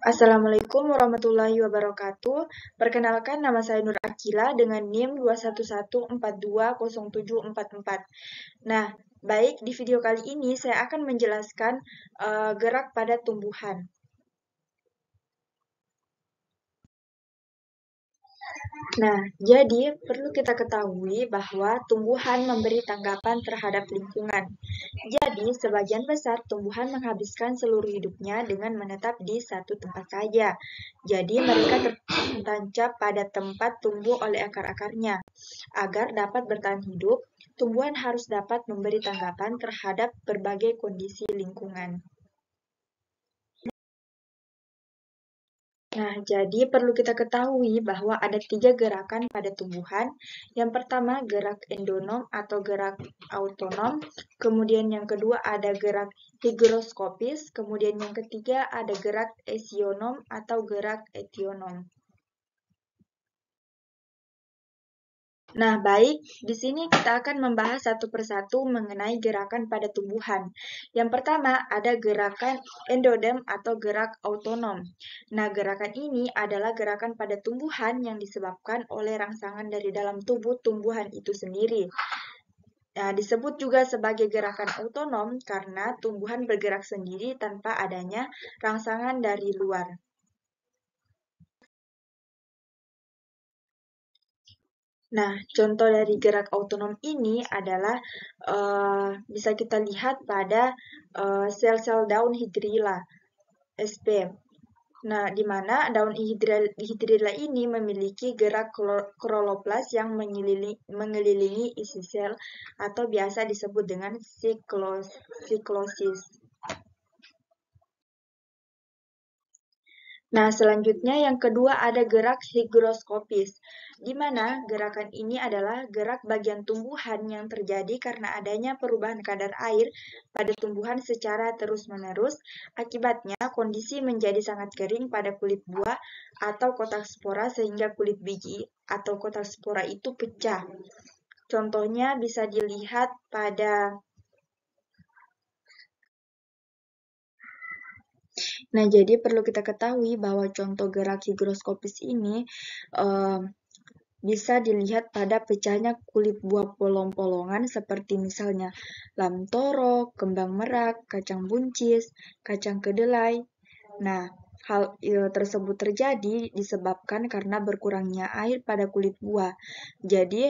Assalamualaikum warahmatullahi wabarakatuh. Perkenalkan, nama saya Nur Akila dengan NIM 211420744. Nah, baik, di video kali ini saya akan menjelaskan gerak pada tumbuhan. Nah, jadi perlu kita ketahui bahwa tumbuhan memberi tanggapan terhadap lingkungan. Jadi, sebagian besar tumbuhan menghabiskan seluruh hidupnya dengan menetap di satu tempat saja. Jadi, mereka tertancap pada tempat tumbuh oleh akar-akarnya. Agar dapat bertahan hidup, tumbuhan harus dapat memberi tanggapan terhadap berbagai kondisi lingkungan. Nah, jadi perlu kita ketahui bahwa ada 3 gerakan pada tumbuhan. Yang pertama, gerak endonom atau gerak autonom. Kemudian yang kedua ada gerak higroskopis. Kemudian yang ketiga ada gerak esionom atau gerak etionom. Nah, baik, di sini kita akan membahas satu persatu mengenai gerakan pada tumbuhan. Yang pertama, ada gerakan endodem atau gerak autonom. Nah, gerakan ini adalah gerakan pada tumbuhan yang disebabkan oleh rangsangan dari dalam tubuh tumbuhan itu sendiri. Nah, disebut juga sebagai gerakan autonom karena tumbuhan bergerak sendiri tanpa adanya rangsangan dari luar. Nah, contoh dari gerak autonom ini adalah bisa kita lihat pada sel-sel daun hidrilla (SP). Nah, di mana daun hidrilla ini memiliki gerak kloroplas yang mengelilingi isi sel atau biasa disebut dengan siklosis. Nah, selanjutnya yang kedua ada gerak higroskopis, di mana gerakan ini adalah gerak bagian tumbuhan yang terjadi karena adanya perubahan kadar air pada tumbuhan secara terus-menerus. Akibatnya, kondisi menjadi sangat kering pada kulit buah atau kotak spora sehingga kulit biji atau kotak spora itu pecah. Contohnya bisa dilihat pada Nah, jadi perlu kita ketahui bahwa contoh gerak higroskopis ini bisa dilihat pada pecahnya kulit buah polong-polongan seperti misalnya lamtoro, kembang merak, kacang buncis, kacang kedelai. Nah, hal tersebut terjadi disebabkan karena berkurangnya air pada kulit buah. Jadi,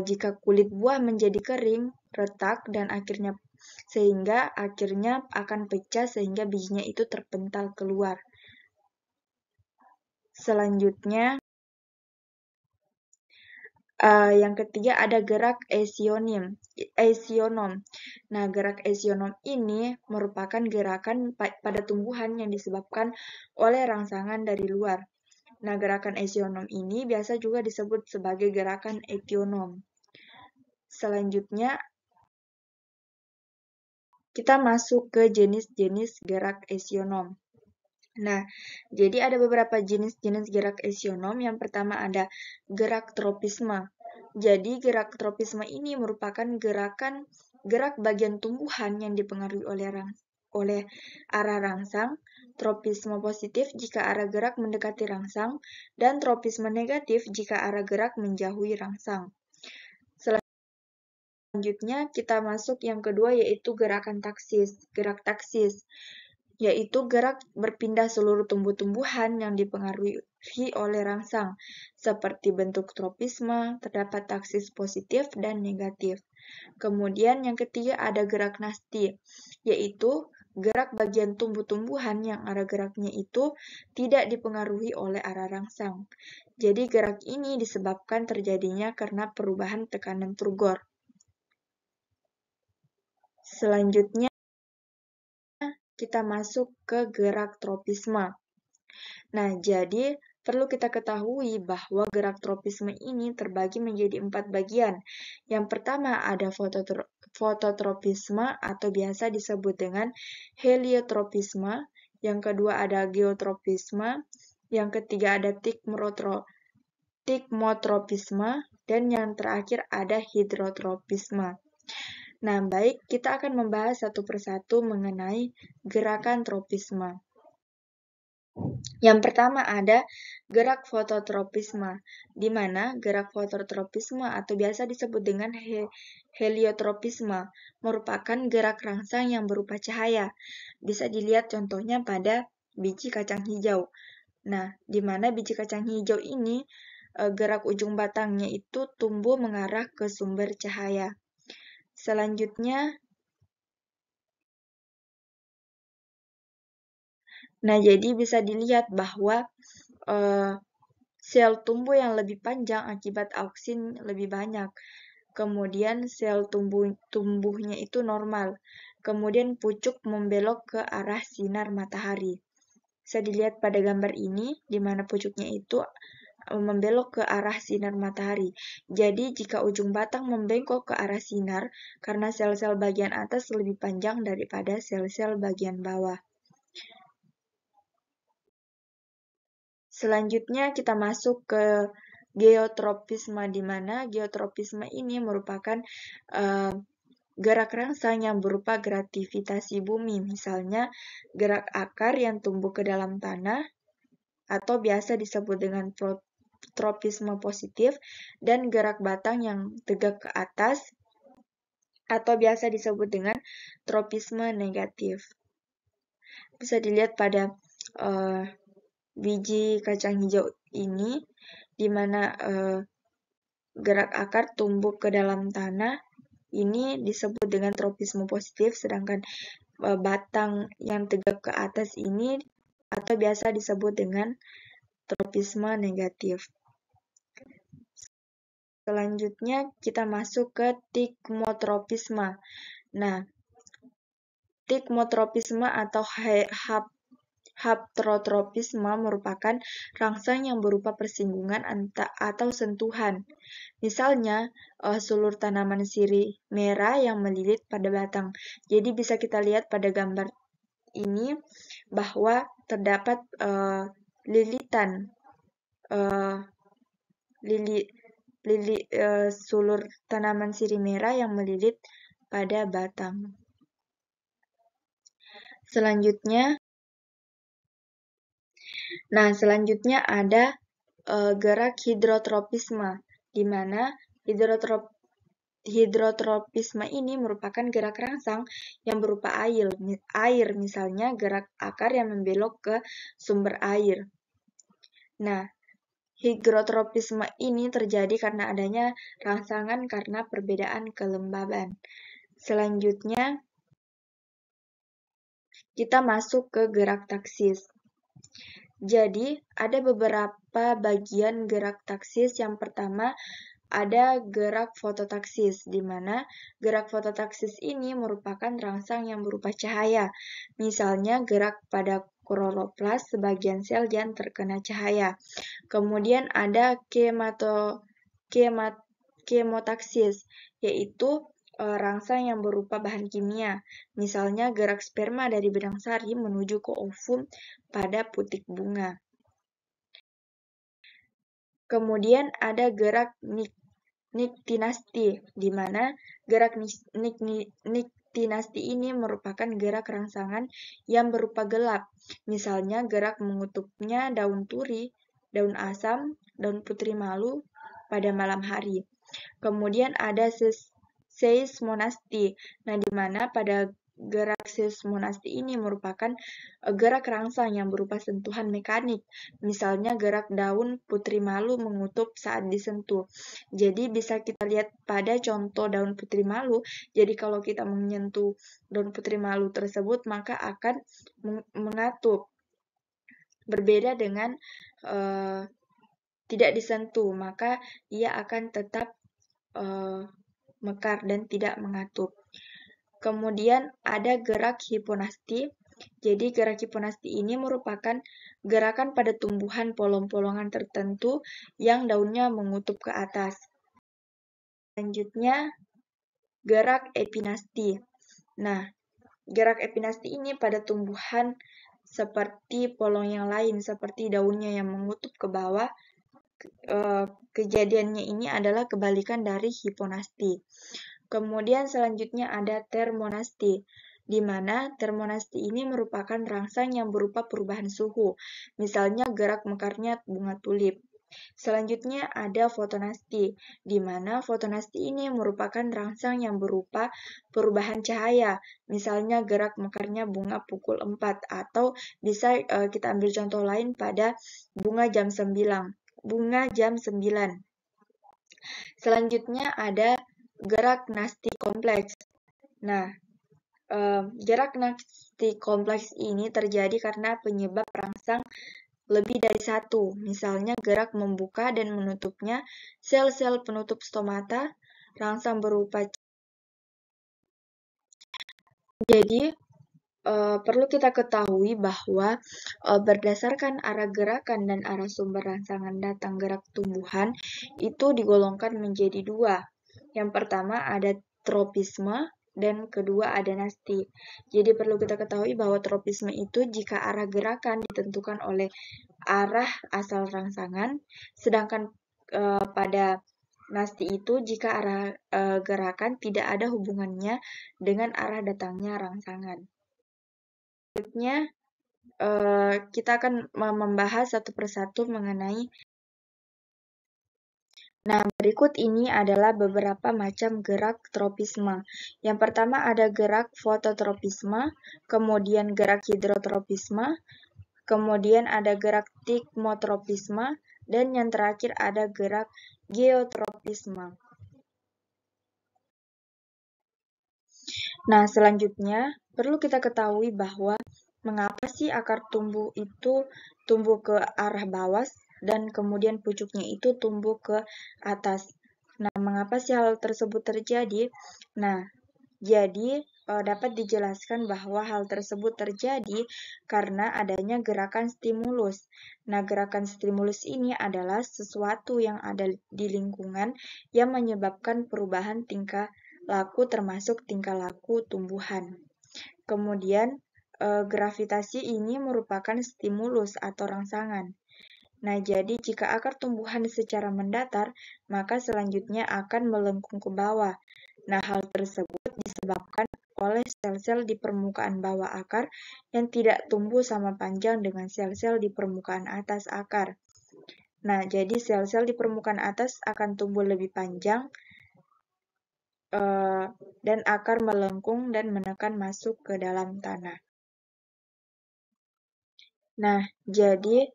jika kulit buah menjadi kering, retak, dan akhirnya akan pecah sehingga bijinya itu terpental keluar. Selanjutnya, yang ketiga ada gerak esionom. Nah, gerak esionom ini merupakan gerakan pada tumbuhan yang disebabkan oleh rangsangan dari luar. Nah, gerakan esionom ini biasa juga disebut sebagai gerakan etionom. Selanjutnya, kita masuk ke jenis-jenis gerak esionom. Nah, jadi ada beberapa jenis-jenis gerak esionom. Yang pertama ada gerak tropisme. Jadi, gerak tropisme ini merupakan gerak bagian tumbuhan yang dipengaruhi oleh arah rangsang, tropisme positif jika arah gerak mendekati rangsang, dan tropisme negatif jika arah gerak menjauhi rangsang. Selanjutnya, kita masuk yang kedua yaitu gerakan taksis. Gerak taksis yaitu gerak berpindah seluruh tumbuh-tumbuhan yang dipengaruhi oleh rangsang. Seperti bentuk tropisme, terdapat taksis positif dan negatif. Kemudian yang ketiga ada gerak nasti, yaitu gerak bagian tumbuh-tumbuhan yang arah geraknya itu tidak dipengaruhi oleh arah rangsang. Jadi gerak ini disebabkan terjadinya karena perubahan tekanan turgor. Selanjutnya, kita masuk ke gerak tropisme. Nah, jadi perlu kita ketahui bahwa gerak tropisme ini terbagi menjadi 4 bagian. Yang pertama ada fototropisme atau biasa disebut dengan heliotropisme. Yang kedua ada geotropisme. Yang ketiga ada tikmotropisme. Dan yang terakhir ada hidrotropisme. Nah, baik, kita akan membahas satu persatu mengenai gerakan tropisme. Yang pertama ada gerak fototropisme, di mana gerak fototropisme atau biasa disebut dengan heliotropisme merupakan gerak rangsang yang berupa cahaya. Bisa dilihat contohnya pada biji kacang hijau. Nah, di mana biji kacang hijau ini gerak ujung batangnya itu tumbuh mengarah ke sumber cahaya. Selanjutnya, nah jadi bisa dilihat bahwa sel tumbuh yang lebih panjang akibat auksin lebih banyak. Kemudian sel tumbuhnya itu normal. Kemudian pucuk membelok ke arah sinar matahari. Bisa dilihat pada gambar ini, di mana pucuknya itu membelok ke arah sinar matahari. Jadi, jika ujung batang membengkok ke arah sinar, karena sel-sel bagian atas lebih panjang daripada sel-sel bagian bawah. Selanjutnya kita masuk ke geotropisme, di mana geotropisme ini merupakan gerak rangsang yang berupa gravitasi bumi, misalnya gerak akar yang tumbuh ke dalam tanah, atau biasa disebut dengan tropisme positif, dan gerak batang yang tegak ke atas, atau biasa disebut dengan tropisme negatif. Bisa dilihat pada biji kacang hijau ini, di mana gerak akar tumbuh ke dalam tanah, ini disebut dengan tropisme positif, sedangkan batang yang tegak ke atas ini atau biasa disebut dengan tropisme negatif. Selanjutnya kita masuk ke tigmotropisme. Nah, tigmotropisme atau haptotropisme merupakan rangsang yang berupa persinggungan atau sentuhan. Misalnya, sulur tanaman sirih merah yang melilit pada batang. Jadi bisa kita lihat pada gambar ini bahwa terdapat lilitan sulur tanaman sirih merah yang melilit pada batang. Selanjutnya ada gerak hidrotropisme, di mana hidrotropisme ini merupakan gerak rangsang yang berupa air, misalnya gerak akar yang membelok ke sumber air. Nah, hidrotropisme ini terjadi karena adanya rangsangan karena perbedaan kelembaban. Selanjutnya, kita masuk ke gerak taksis. Jadi, ada beberapa bagian gerak taksis. Yang pertama, ada gerak fototaksis, di mana gerak fototaksis ini merupakan rangsang yang berupa cahaya. Misalnya, gerak pada kloroplas sebagian sel yang terkena cahaya. Kemudian ada kemotaksis, yaitu rangsang yang berupa bahan kimia. Misalnya gerak sperma dari benang sari menuju ke ovum pada putik bunga. Kemudian ada gerak niktinasti, di mana gerak niktinasti ini merupakan gerak rangsangan yang berupa gelap. Misalnya gerak mengutupnya daun turi, daun asam, daun putri malu pada malam hari. Kemudian ada seismonasti. Nah, di mana pada gerak seismonasti ini merupakan gerak rangsang yang berupa sentuhan mekanik. Misalnya gerak daun putri malu mengutup saat disentuh. Jadi bisa kita lihat pada contoh daun putri malu. Jadi kalau kita menyentuh daun putri malu tersebut, maka akan mengatup. Berbeda dengan tidak disentuh, maka ia akan tetap mekar dan tidak mengatup. Kemudian ada gerak hiponasti. Jadi gerak hiponasti ini merupakan gerakan pada tumbuhan polong-polongan tertentu yang daunnya mengutup ke atas. Selanjutnya, gerak epinasti. Nah, gerak epinasti ini pada tumbuhan seperti polong yang lain, seperti daunnya yang mengutup ke bawah. Kejadiannya ini adalah kebalikan dari hiponasti. Kemudian selanjutnya ada termonasti. di mana termonasti ini merupakan rangsang yang berupa perubahan suhu, misalnya gerak mekarnya bunga tulip. Selanjutnya ada fotonasti, di mana fotonasti ini merupakan rangsang yang berupa perubahan cahaya, misalnya gerak mekarnya bunga pukul 4, atau bisa kita ambil contoh lain pada bunga jam 9. Selanjutnya ada gerak nasti kompleks. Nah, gerak nasti kompleks ini terjadi karena penyebab rangsang lebih dari satu, misalnya gerak membuka dan menutupnya sel-sel penutup stomata, rangsang berupa. Jadi, perlu kita ketahui bahwa berdasarkan arah gerakan dan arah sumber rangsangan datang gerak tumbuhan itu digolongkan menjadi dua. Yang pertama ada tropisme dan kedua ada nasti. Jadi perlu kita ketahui bahwa tropisme itu jika arah gerakan ditentukan oleh arah asal rangsangan, sedangkan pada nasti itu jika arah gerakan tidak ada hubungannya dengan arah datangnya rangsangan. Selanjutnya kita akan membahas satu persatu mengenai. Nah, berikut ini adalah beberapa macam gerak tropisme. Yang pertama ada gerak fototropisme, kemudian gerak hidrotropisme, kemudian ada gerak tikmotropisme, dan yang terakhir ada gerak geotropisme. Nah, selanjutnya perlu kita ketahui bahwa mengapa sih akar tumbuh itu tumbuh ke arah bawah dan kemudian pucuknya itu tumbuh ke atas. Nah, mengapa sih hal tersebut terjadi? Nah, jadi dapat dijelaskan bahwa hal tersebut terjadi karena adanya gerakan stimulus. Nah, gerakan stimulus ini adalah sesuatu yang ada di lingkungan yang menyebabkan perubahan tingkah laku termasuk tingkah laku tumbuhan. Kemudian, gravitasi ini merupakan stimulus atau rangsangan. Nah, jadi jika akar tumbuhan secara mendatar, maka selanjutnya akan melengkung ke bawah. Nah, hal tersebut disebabkan oleh sel-sel di permukaan bawah akar yang tidak tumbuh sama panjang dengan sel-sel di permukaan atas akar. Nah, jadi sel-sel di permukaan atas akan tumbuh lebih panjang dan akar melengkung dan menekan masuk ke dalam tanah. Nah, jadi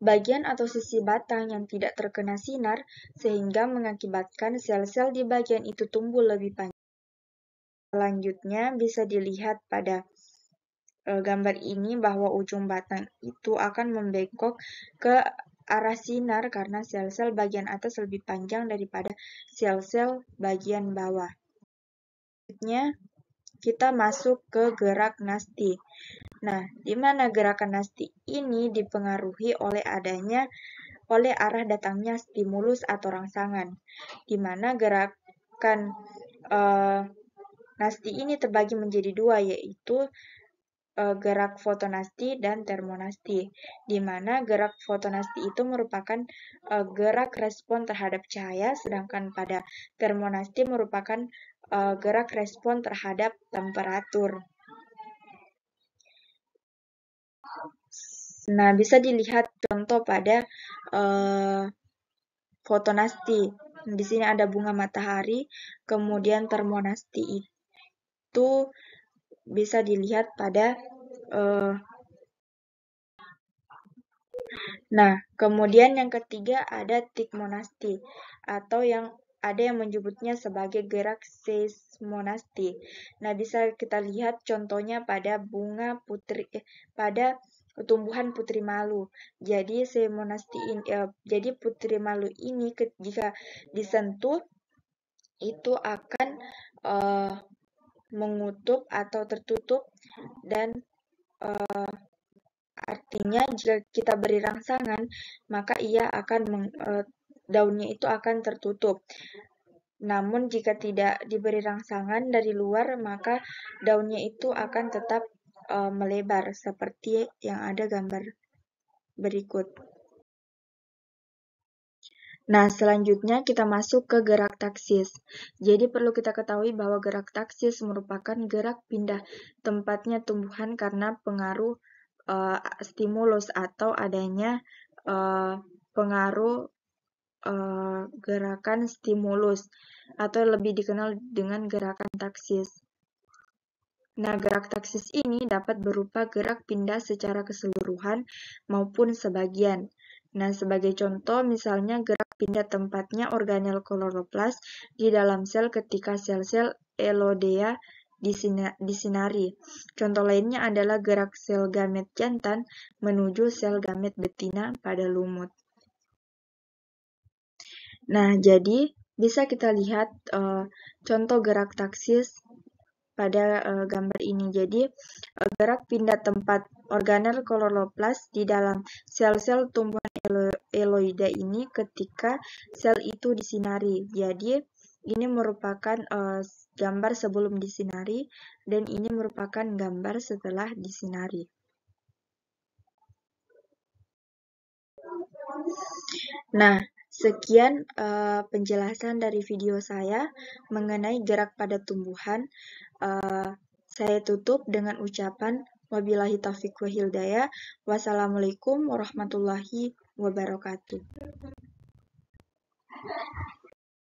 bagian atau sisi batang yang tidak terkena sinar sehingga mengakibatkan sel-sel di bagian itu tumbuh lebih panjang. Selanjutnya bisa dilihat pada gambar ini bahwa ujung batang itu akan membengkok ke arah sinar karena sel-sel bagian atas lebih panjang daripada sel-sel bagian bawah. Selanjutnya kita masuk ke gerak nasti. Nah, di mana gerakan nasti ini dipengaruhi oleh arah datangnya stimulus atau rangsangan, di mana gerakan nasti ini terbagi menjadi dua, yaitu gerak fotonasti dan termonasti, di mana gerak fotonasti itu merupakan gerak respon terhadap cahaya, sedangkan pada termonasti merupakan gerak respon terhadap temperatur. Nah, bisa dilihat contoh pada fotonasti. Di sini ada bunga matahari, kemudian termonasti itu bisa dilihat pada Nah, kemudian yang ketiga ada tikmonasti atau yang ada yang menyebutnya sebagai gerak seismonasti. Nah, bisa kita lihat contohnya pada pada tumbuhan putri malu. Jadi jadi putri malu ini jika disentuh itu akan mengutup atau tertutup dan artinya jika kita beri rangsangan maka daunnya itu akan tertutup. Namun jika tidak diberi rangsangan dari luar maka daunnya itu akan tetap melebar seperti yang ada gambar berikut. Nah, selanjutnya kita masuk ke gerak taksis. Jadi perlu kita ketahui bahwa gerak taksis merupakan gerak pindah tempatnya tumbuhan karena pengaruh stimulus atau adanya pengaruh gerakan stimulus atau lebih dikenal dengan gerakan taksis. Nah, gerak taksis ini dapat berupa gerak pindah secara keseluruhan maupun sebagian. Nah, sebagai contoh, misalnya gerak pindah tempatnya organel kloroplas di dalam sel ketika sel-sel elodea disinari. Contoh lainnya adalah gerak sel gamet jantan menuju sel gamet betina pada lumut. Nah, jadi bisa kita lihat contoh gerak taksis pada gambar ini. Jadi, gerak pindah tempat organel kloroplas di dalam sel-sel tumbuhan eloida ini ketika sel itu disinari. Jadi, ini merupakan gambar sebelum disinari dan ini merupakan gambar setelah disinari. Nah, sekian penjelasan dari video saya mengenai gerak pada tumbuhan. Saya tutup dengan ucapan wabillahi taufiq wa hidayah. Wassalamualaikum warahmatullahi wabarakatuh.